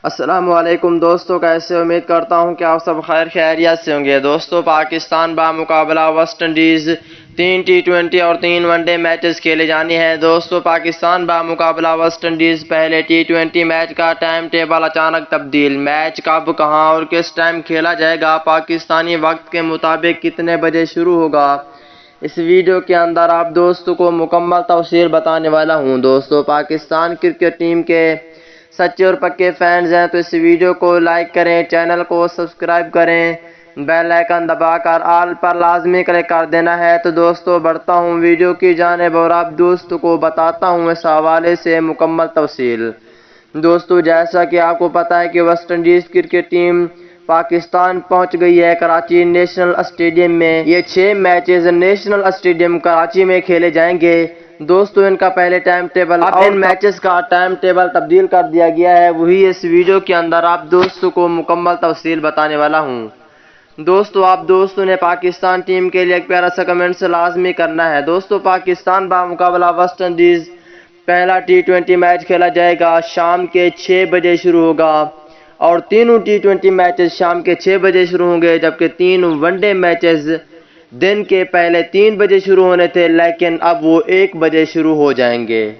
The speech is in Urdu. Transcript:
السلام علیکم دوستو، کیسے امید کرتا ہوں کہ آپ سب خیر خیریت سے ہوں گے۔ دوستو، پاکستان بمقابلہ ویسٹ انڈیز 3 ٹی20 اور 3 ون ڈے میچز کھیلے جانے ہیں۔ دوستو، پاکستان بمقابلہ ویسٹ انڈیز پہلے ٹی20 میچ کا ٹائم ٹیبل اچانک تبدیل۔ میچ کب، کہاں اور کس ٹائم کھیلا جائے گا، پاکستانی وقت کے مطابق کتنے بجے شروع ہوگا، اس ویڈیو کے اندر آپ دوستوں کو مکمل تفصیل بتانے والا ہوں۔ دوستو، پاکستان کرکٹ ٹیم کے سچے اور پکے فینز ہیں تو اس ویڈیو کو لائک کریں، چینل کو سبسکرائب کریں، بیل آئیکن دبا کر آل پر لازمی کلک کر دینا ہے۔ تو دوستو، بڑھتا ہوں ویڈیو کی جانب اور آپ دوستوں کو بتاتا ہوں اس حوالے سے مکمل تفصیل۔ دوستو، جیسا کہ آپ کو پتہ ہے کہ West Indies cricket team Pakistan پہنچ گئی ہے کراچی نیشنل اسٹیڈیم میں۔ یہ 6 میچز نیشنل اسٹیڈیم کراچی میں کھیلے جائیں گے۔ دوستو، ان کا پہلے ٹائم ٹیبل اور ان میچز کا ٹائم ٹیبل تبدیل کر دیا گیا ہے، وہی اس ویڈیو کے اندر آپ دوستوں کو مکمل تفصیل بتانے والا ہوں۔ دوستو، آپ دوستوں نے پاکستان ٹیم کے لیے ایک پیارا سا کمنٹس لازمی کرنا ہے۔ دوستو، پاکستان بمقابلہ ویسٹ انڈیز پہلا ٹی20 میچ کھیلا جائے گا، شام کے 6 بجے شروع ہوگا اور تینوں ٹی20 میچز شام کے 6 بجے شروع ہوں گے، جبکہ 3 ون ڈے میچز دن کے پہلے 3 بجے شروع ہونے تھے لیکن اب وہ 1 بجے شروع ہو جائیں گے۔